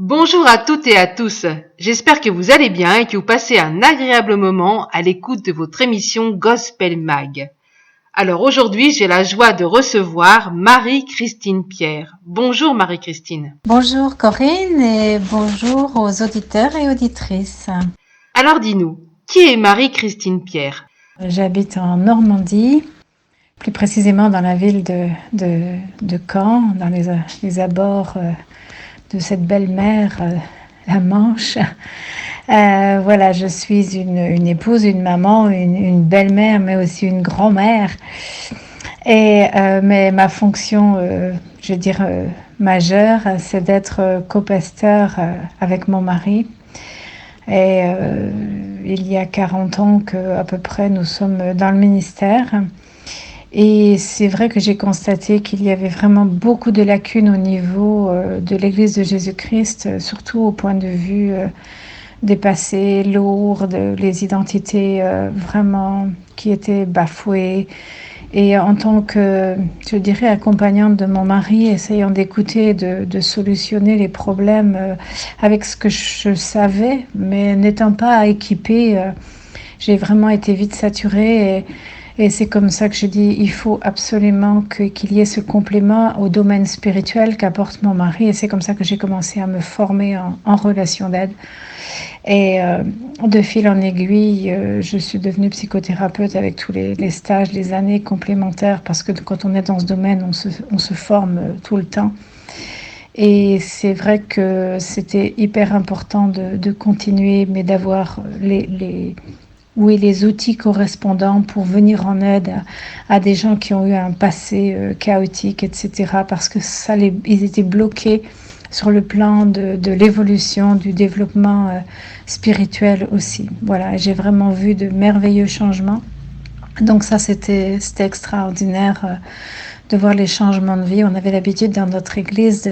Bonjour à toutes et à tous, j'espère que vous allez bien et que vous passez un agréable moment à l'écoute de votre émission Gospel Mag. Alors aujourd'hui, j'ai la joie de recevoir Marie-Christine Pierre. Bonjour Marie-Christine. Bonjour Corinne et bonjour aux auditeurs et auditrices. Alors dis-nous, qui est Marie-Christine Pierre ? J'habite en Normandie, plus précisément dans la ville de Caen, dans les abords de cette belle mer, la Manche. Voilà, je suis une épouse, une maman, une belle-mère, mais aussi une grand-mère. Mais ma fonction, je veux dire, majeure, c'est d'être copasteur avec mon mari. Et il y a 40 ans qu'à peu près nous sommes dans le ministère. Et c'est vrai que j'ai constaté qu'il y avait vraiment beaucoup de lacunes au niveau de l'Église de Jésus-Christ, surtout au point de vue des passés lourds, les identités vraiment qui étaient bafouées. Et en tant que, je dirais, accompagnante de mon mari, essayant d'écouter, de solutionner les problèmes avec ce que je savais, mais n'étant pas équipée, j'ai vraiment été vite saturée. Et c'est comme ça que je dis, il faut absolument qu'il y ait ce complément au domaine spirituel qu'apporte mon mari. Et c'est comme ça que j'ai commencé à me former en relation d'aide. Et de fil en aiguille, je suis devenue psychothérapeute avec tous les stages, les années complémentaires, parce que quand on est dans ce domaine, on se forme tout le temps. Et c'est vrai que c'était hyper important de continuer, mais d'avoir les outils correspondants pour venir en aide à des gens qui ont eu un passé chaotique, etc. Parce que ils étaient bloqués sur le plan de l'évolution, du développement spirituel aussi. Voilà, j'ai vraiment vu de merveilleux changements. Donc ça, c'était extraordinaire de voir les changements de vie. On avait l'habitude dans notre église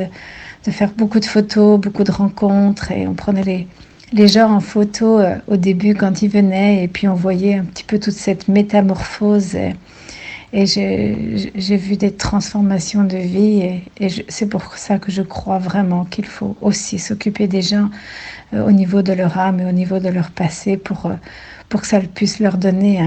de faire beaucoup de photos, beaucoup de rencontres, et on prenait les gens en photo au début quand ils venaient, et puis on voyait un petit peu toute cette métamorphose. Et j'ai vu des transformations de vie, c'est pour ça que je crois vraiment qu'il faut aussi s'occuper des gens au niveau de leur âme et au niveau de leur passé pour que ça puisse leur donner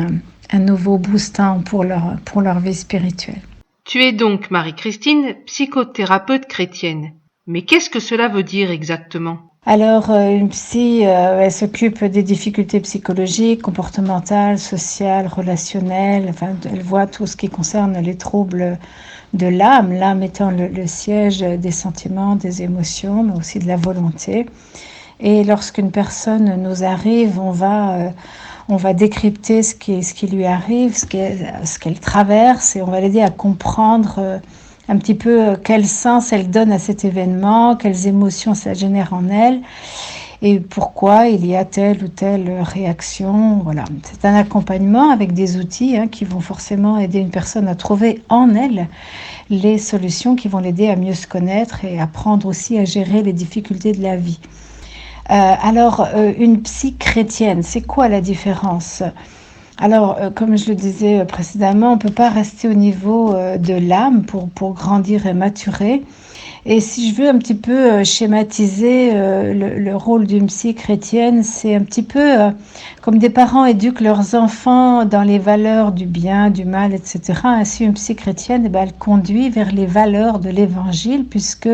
un nouveau boostant pour leur vie spirituelle. Tu es donc, Marie-Christine, psychothérapeute chrétienne. Mais qu'est-ce que cela veut dire exactement ? Alors, une psy, elle s'occupe des difficultés psychologiques, comportementales, sociales, relationnelles. Enfin, elle voit tout ce qui concerne les troubles de l'âme, l'âme étant le siège des sentiments, des émotions, mais aussi de la volonté. Et lorsqu'une personne nous arrive, on va décrypter ce qui lui arrive, ce qu'elle traverse, et on va l'aider à comprendre un petit peu quel sens elle donne à cet événement, quelles émotions ça génère en elle, et pourquoi il y a telle ou telle réaction. Voilà. C'est un accompagnement avec des outils qui vont forcément aider une personne à trouver en elle les solutions qui vont l'aider à mieux se connaître et apprendre aussi à gérer les difficultés de la vie. Alors, une psy chrétienne, c'est quoi la différence ? Alors, comme je le disais précédemment, on ne peut pas rester au niveau de l'âme pour grandir et maturer. Et si je veux un petit peu schématiser le rôle d'une psy chrétienne, c'est un petit peu comme des parents éduquent leurs enfants dans les valeurs du bien, du mal, etc. Ainsi, une psy chrétienne, elle conduit vers les valeurs de l'évangile, puisque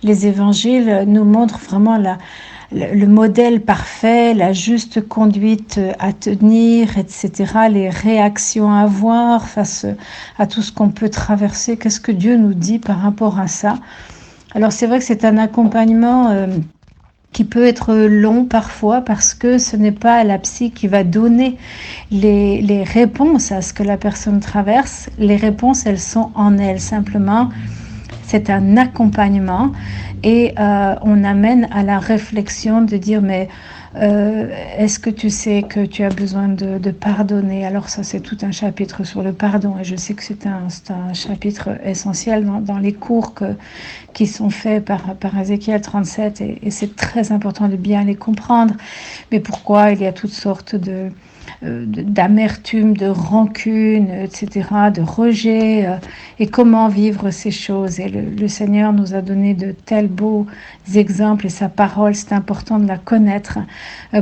les évangiles nous montrent vraiment le modèle parfait, la juste conduite à tenir, etc., les réactions à avoir face à tout ce qu'on peut traverser, qu'est-ce que Dieu nous dit par rapport à ça. Alors c'est vrai que c'est un accompagnement qui peut être long parfois, parce que ce n'est pas la psy qui va donner les réponses à ce que la personne traverse. Les réponses, elles sont en elle, simplement. C'est un accompagnement, et on amène à la réflexion de dire, mais est-ce que tu sais que tu as besoin de pardonner ? Alors ça, c'est tout un chapitre sur le pardon, et je sais que c'est un chapitre essentiel dans les cours qui sont faits par Ézéchiel 37, et c'est très important de bien les comprendre. Mais pourquoi il y a toutes sortes d'amertume, de rancune, etc., de rejet, et comment vivre ces choses. Et le Seigneur nous a donné de telles quels beaux exemples, et sa parole, c'est important de la connaître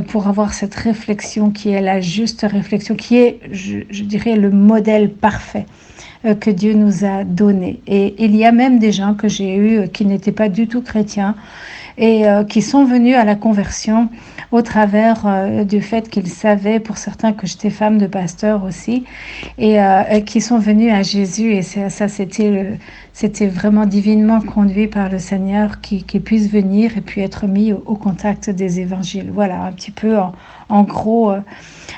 pour avoir cette réflexion qui est la juste réflexion, qui est, je dirais, le modèle parfait que Dieu nous a donné. Et il y a même des gens que j'ai eus qui n'étaient pas du tout chrétiens et qui sont venus à la conversion au travers du fait qu'ils savaient, pour certains, que j'étais femme de pasteur aussi, et qui sont venus à Jésus. Et ça, c'était vraiment divinement conduit par le Seigneur qui puisse venir et puis être mis au contact des évangiles. Voilà un petit peu en gros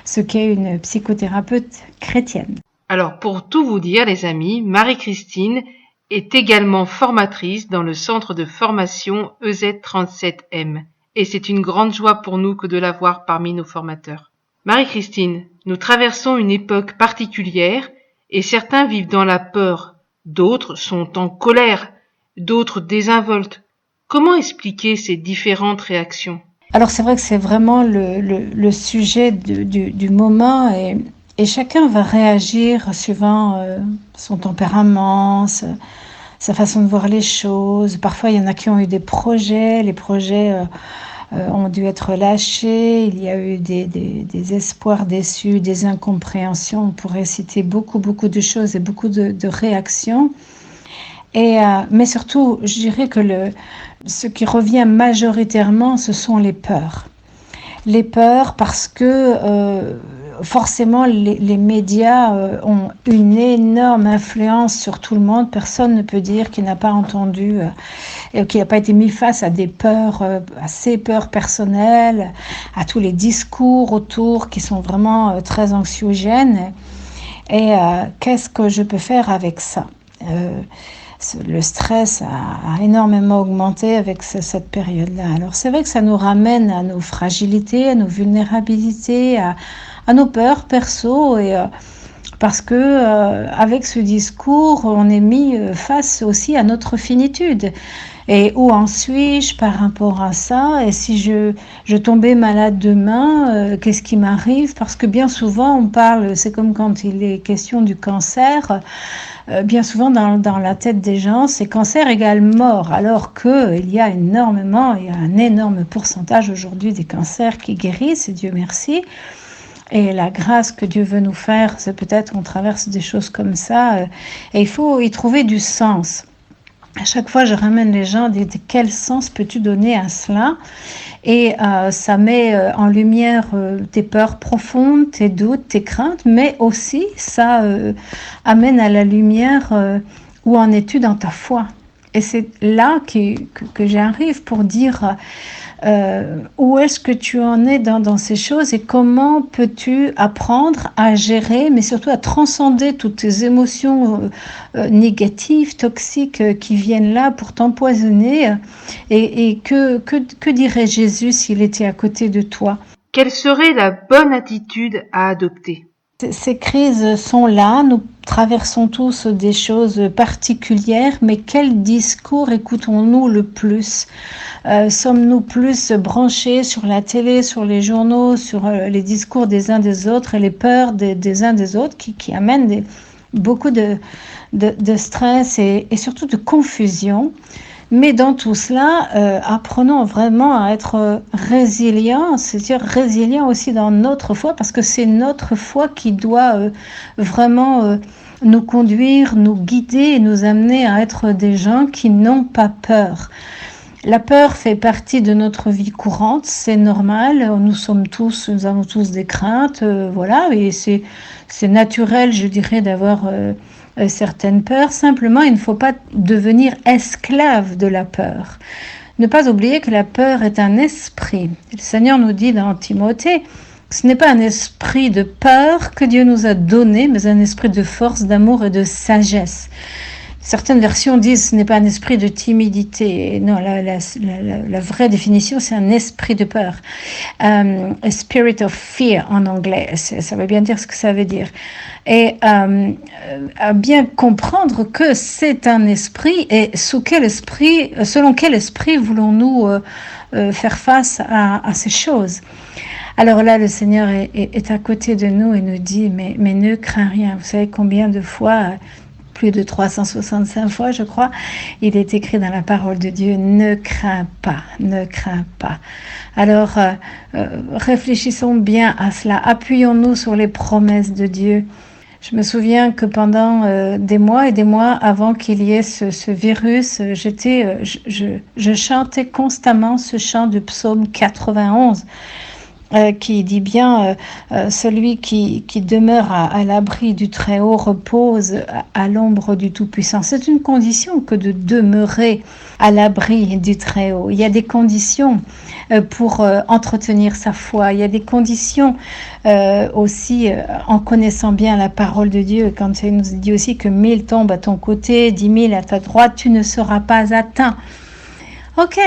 ce qu'est une psychothérapeute chrétienne. Alors, pour tout vous dire, les amis, Marie-Christine est également formatrice dans le centre de formation EZ37M. Et c'est une grande joie pour nous que de la voir parmi nos formateurs. Marie-Christine, nous traversons une époque particulière et certains vivent dans la peur, d'autres sont en colère, d'autres désinvoltes. Comment expliquer ces différentes réactions ? Alors c'est vrai que c'est vraiment le sujet du moment et chacun va réagir suivant son tempérament, sa façon de voir les choses. Parfois, il y en a qui ont eu des projets, les projets ont dû être lâchés, il y a eu des espoirs déçus, des incompréhensions. On pourrait citer beaucoup de choses et beaucoup de réactions. Mais surtout, je dirais que ce qui revient majoritairement, ce sont les peurs. Les peurs parce que forcément les médias ont une énorme influence sur tout le monde. Personne ne peut dire qu'il n'a pas entendu et qu'il n'a pas été mis face à des peurs, à ses peurs personnelles, à tous les discours autour qui sont vraiment très anxiogènes. Et qu'est-ce que je peux faire avec ça ? Le stress a énormément augmenté avec cette période-là. Alors c'est vrai que ça nous ramène à nos fragilités, à nos vulnérabilités, à nos peurs perso, et parce que avec ce discours, on est mis face aussi à notre finitude. Et où en suis-je par rapport à ça ? Et si je tombais malade demain, qu'est-ce qui m'arrive ? Parce que bien souvent, on parle, c'est comme quand il est question du cancer, bien souvent dans la tête des gens, c'est cancer égale mort, alors qu'il y a il y a un énorme pourcentage aujourd'hui des cancers qui guérissent, et Dieu merci. Et la grâce que Dieu veut nous faire, c'est peut-être qu'on traverse des choses comme ça, et il faut y trouver du sens. À chaque fois, je ramène les gens, quel sens peux-tu donner à cela ? Et ça met en lumière tes peurs profondes, tes doutes, tes craintes, mais aussi ça amène à la lumière où en es-tu dans ta foi ? Et c'est là que j'arrive pour dire où est-ce que tu en es dans ces choses et comment peux-tu apprendre à gérer, mais surtout à transcender toutes tes émotions négatives, toxiques qui viennent là pour t'empoisonner. Et que dirait Jésus s'il était à côté de toi ? Quelle serait la bonne attitude à adopter ? Ces crises sont là, nous traversons tous des choses particulières, mais quel discours écoutons-nous le plus ? Sommes-nous plus branchés sur la télé, sur les journaux, sur les discours des uns des autres et les peurs des uns des autres qui amènent beaucoup de stress et surtout de confusion ? Mais dans tout cela, apprenons vraiment à être résilients, c'est-à-dire résilients aussi dans notre foi, parce que c'est notre foi qui doit vraiment nous conduire, nous guider et nous amener à être des gens qui n'ont pas peur. La peur fait partie de notre vie courante, c'est normal, nous avons tous des craintes, voilà, et c'est naturel, je dirais, d'avoir certaines peurs. Simplement, il ne faut pas devenir esclave de la peur. Ne pas oublier que la peur est un esprit. Le Seigneur nous dit dans Timothée, ce n'est pas un esprit de peur que Dieu nous a donné, mais un esprit de force, d'amour et de sagesse. Certaines versions disent ce n'est pas un esprit de timidité. Non, la vraie définition, c'est un esprit de peur. A spirit of fear en anglais. Ça veut bien dire ce que ça veut dire. Et à bien comprendre que c'est un esprit et selon quel esprit voulons-nous faire face à ces choses. Alors là, le Seigneur est à côté de nous et nous dit, mais ne crains rien. Vous savez combien de fois plus de 365 fois, je crois, il est écrit dans la parole de Dieu, ne crains pas, ne crains pas. Alors, réfléchissons bien à cela, appuyons-nous sur les promesses de Dieu. Je me souviens que pendant des mois et des mois avant qu'il y ait ce virus, je chantais constamment ce chant du psaume 91. Qui dit bien celui qui demeure à l'abri du Très-Haut repose à l'ombre du Tout-Puissant. C'est une condition que de demeurer à l'abri du Très-Haut. Il y a des conditions pour entretenir sa foi. Il y a des conditions aussi en connaissant bien la parole de Dieu. Quand il nous dit aussi que 1000 tombent à ton côté, 10 000 à ta droite, tu ne seras pas atteint. Ok,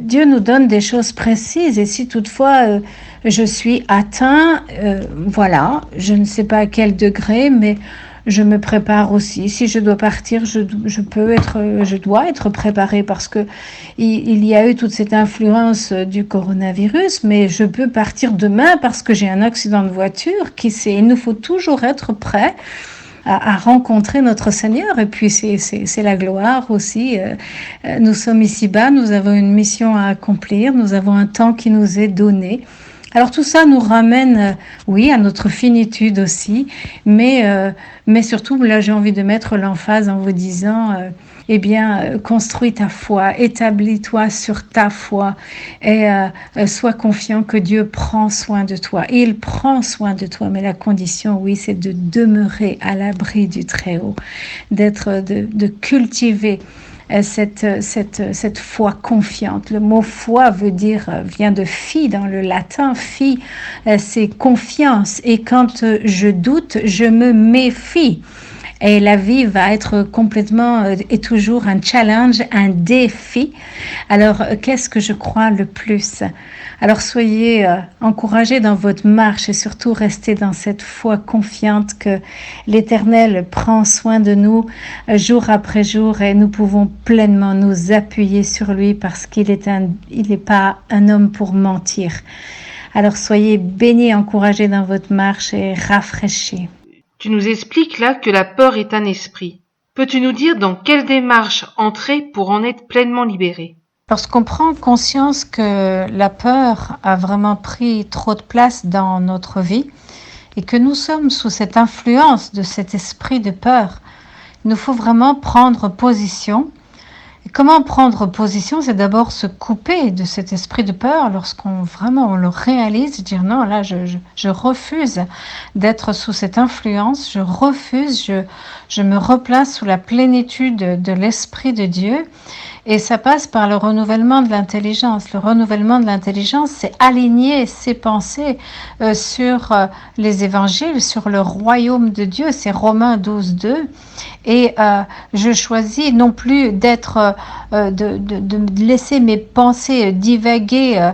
Dieu nous donne des choses précises et si toutefois je suis atteint, voilà, je ne sais pas à quel degré, mais je me prépare aussi. Si je dois partir, je dois être préparée parce que il y a eu toute cette influence du coronavirus, mais je peux partir demain parce que j'ai un accident de voiture. Il nous faut toujours être prêt à rencontrer notre Seigneur et puis c'est la gloire aussi. Nous sommes ici-bas, nous avons une mission à accomplir, nous avons un temps qui nous est donné. Alors tout ça nous ramène, oui, à notre finitude aussi, mais surtout là j'ai envie de mettre l'emphase en vous disant construis ta foi, établis-toi sur ta foi et sois confiant que Dieu prend soin de toi. Il prend soin de toi, mais la condition, oui, c'est de demeurer à l'abri du Très-Haut, de cultiver cette foi confiante. Le mot foi vient de fie dans le latin. Fie, c'est confiance. Et quand je doute, je me méfie. Et la vie va être complètement et toujours un challenge, un défi. Alors, qu'est-ce que je crois le plus? Alors, soyez encouragés dans votre marche et surtout restez dans cette foi confiante que l'Éternel prend soin de nous jour après jour et nous pouvons pleinement nous appuyer sur lui parce qu'il n'est pas un homme pour mentir. Alors, soyez bénis, encouragés dans votre marche et rafraîchis. Tu nous expliques là que la peur est un esprit. Peux-tu nous dire dans quelle démarche entrer pour en être pleinement libéré? Lorsqu'on prend conscience que la peur a vraiment pris trop de place dans notre vie et que nous sommes sous cette influence de cet esprit de peur, il nous faut vraiment prendre position. Et comment prendre position? C'est d'abord se couper de cet esprit de peur lorsqu'on vraiment le réalise, dire non, là je refuse d'être sous cette influence, je refuse, je me replace sous la plénitude de l'esprit de Dieu. Et ça passe par le renouvellement de l'intelligence. Le renouvellement de l'intelligence, c'est aligner ses pensées sur les évangiles, sur le royaume de Dieu. C'est Romains 12:2. Et je choisis non plus de laisser mes pensées divaguer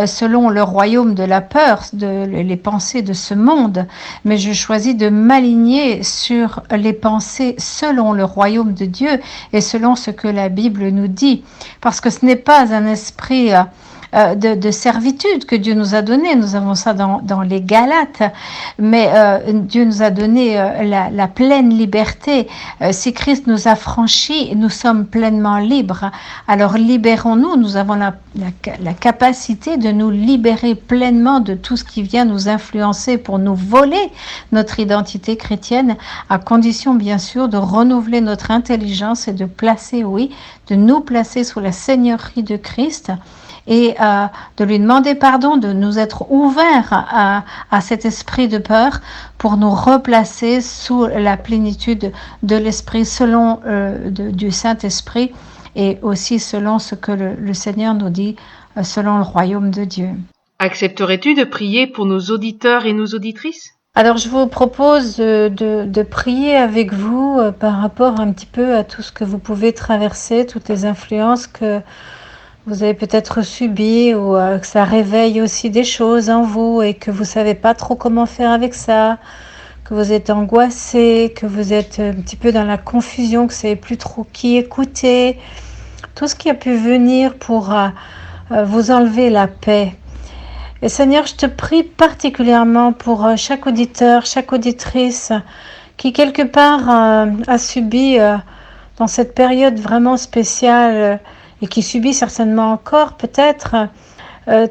selon le royaume de la peur, les pensées de ce monde, mais je choisis de m'aligner sur les pensées selon le royaume de Dieu et selon ce que la Bible nous dit, parce que ce n'est pas un esprit de servitude que Dieu nous a donné. Nous avons ça dans les Galates, mais Dieu nous a donné la pleine liberté. Si Christ nous a franchis, nous sommes pleinement libres. Alors libérons-nous, nous avons la capacité de nous libérer pleinement de tout ce qui vient nous influencer pour nous voler notre identité chrétienne, à condition bien sûr de renouveler notre intelligence et de nous placer sous la seigneurie de Christ. Et de lui demander pardon, de nous être ouverts à cet esprit de peur pour nous replacer sous la plénitude de l'esprit selon du Saint-Esprit et aussi selon ce que le Seigneur nous dit selon le royaume de Dieu. Accepterais-tu de prier pour nos auditeurs et nos auditrices? Alors je vous propose de prier avec vous par rapport un petit peu à tout ce que vous pouvez traverser, toutes les influences que vous avez peut-être subi ou que ça réveille aussi des choses en vous et que vous savez pas trop comment faire avec ça, que vous êtes angoissé, que vous êtes un petit peu dans la confusion, que vous savez plus trop qui écouter, tout ce qui a pu venir pour vous enlever la paix. Et Seigneur, je te prie particulièrement pour chaque auditeur, chaque auditrice qui quelque part a subi dans cette période vraiment spéciale et qui subit certainement encore peut-être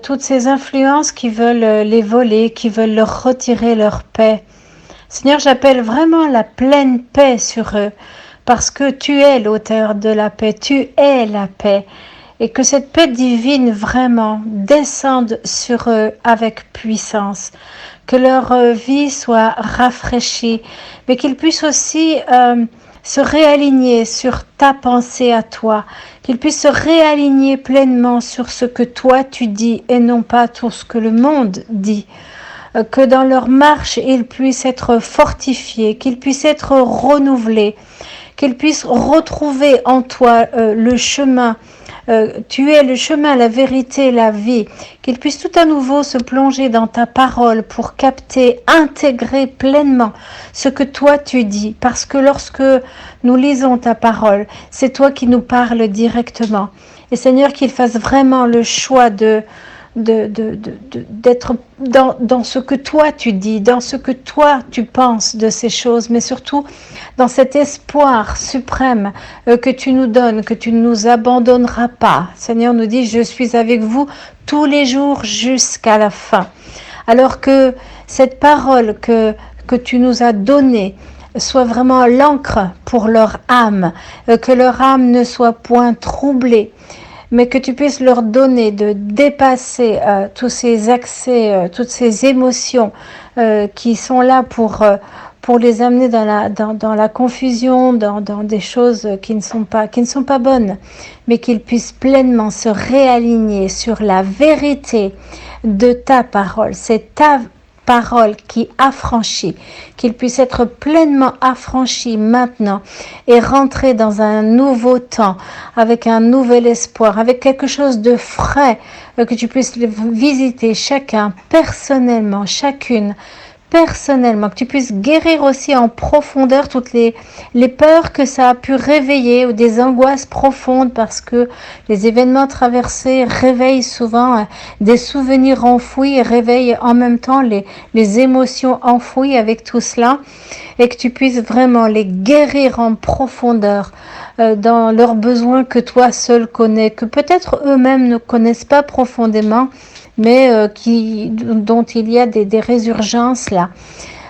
toutes ces influences qui veulent les voler, qui veulent leur retirer leur paix. Seigneur, j'appelle vraiment la pleine paix sur eux, parce que tu es l'auteur de la paix, tu es la paix, et que cette paix divine vraiment descende sur eux avec puissance, que leur vie soit rafraîchie, mais qu'ils puissent aussi se réaligner sur ta pensée à toi, qu'ils puissent se réaligner pleinement sur ce que toi tu dis et non pas tout ce que le monde dit. Que dans leur marche, ils puissent être fortifiés, qu'ils puissent être renouvelés, qu'ils puissent retrouver en toi le chemin. Tu es le chemin, la vérité, la vie. Qu'ils puissent tout à nouveau se plonger dans ta parole pour capter, intégrer pleinement ce que toi tu dis. Parce que lorsque nous lisons ta parole, c'est toi qui nous parles directement. Et Seigneur, qu'ils fassent vraiment le choix d'être dans ce que toi tu dis, dans ce que toi tu penses de ces choses, mais surtout dans cet espoir suprême que tu nous donnes, que tu ne nous abandonneras pas. Seigneur nous dit, je suis avec vous tous les jours jusqu'à la fin. Alors que cette parole que tu nous as donnée soit vraiment l'encre pour leur âme, que leur âme ne soit point troublée, mais que tu puisses leur donner de dépasser tous ces accès, toutes ces émotions qui sont là pour les amener dans la confusion, dans des choses qui ne sont pas bonnes, mais qu'ils puissent pleinement se réaligner sur la vérité de ta parole. C'est ta parole qui affranchit, qu'il puisse être pleinement affranchi maintenant et rentrer dans un nouveau temps, avec un nouvel espoir, avec quelque chose de frais, que tu puisses visiter chacun personnellement, chacune personnellement, que tu puisses guérir aussi en profondeur toutes les peurs que ça a pu réveiller ou des angoisses profondes, parce que les événements traversés réveillent souvent des souvenirs enfouis et réveillent en même temps les émotions enfouies avec tout cela, et que tu puisses vraiment les guérir en profondeur dans leurs besoins que toi seul connais, que peut-être eux-mêmes ne connaissent pas profondément, mais dont il y a des résurgences là.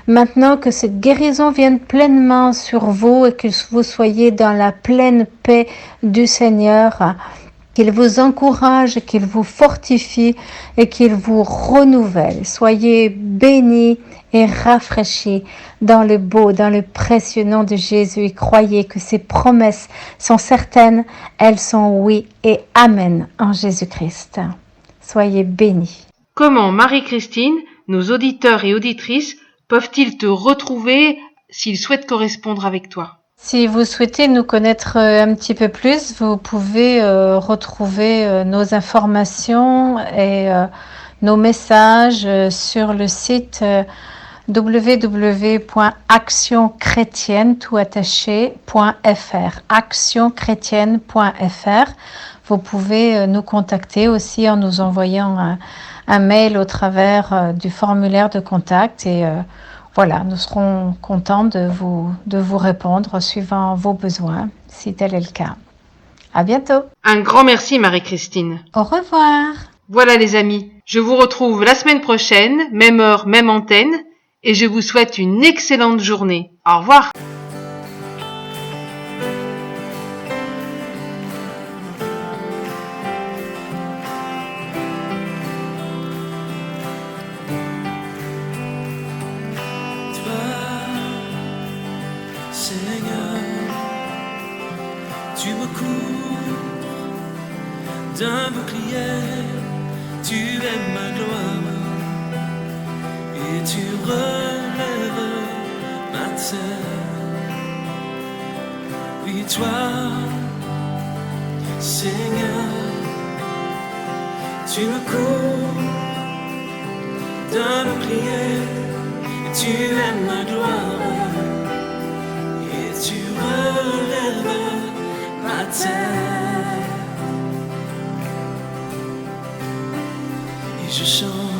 Maintenant que cette guérison vienne pleinement sur vous et que vous soyez dans la pleine paix du Seigneur, qu'il vous encourage, qu'il vous fortifie et qu'il vous renouvelle. Soyez bénis et rafraîchis dans le beau, dans le précieux nom de Jésus, et croyez que ses promesses sont certaines, elles sont oui et amen en Jésus-Christ. Soyez bénis. Comment, Marie-Christine, nos auditeurs et auditrices peuvent-ils te retrouver s'ils souhaitent correspondre avec toi? Si vous souhaitez nous connaître un petit peu plus, vous pouvez retrouver nos informations et nos messages sur le site www.actionchrétienne.fr. actionchrétienne.fr. Vous pouvez nous contacter aussi en nous envoyant un mail au travers du formulaire de contact et voilà, nous serons contents de vous répondre suivant vos besoins, si tel est le cas. À bientôt. Un grand merci, Marie-Christine. Au revoir. Voilà les amis, je vous retrouve la semaine prochaine, même heure, même antenne, et je vous souhaite une excellente journée. Au revoir. Tu me couvres d'un bouclier, tu es ma gloire, et tu relèves ma tête. Oui, toi, Seigneur, tu me couvres d'un bouclier, et tu es ma gloire, et tu relèves ma tête. Et je chante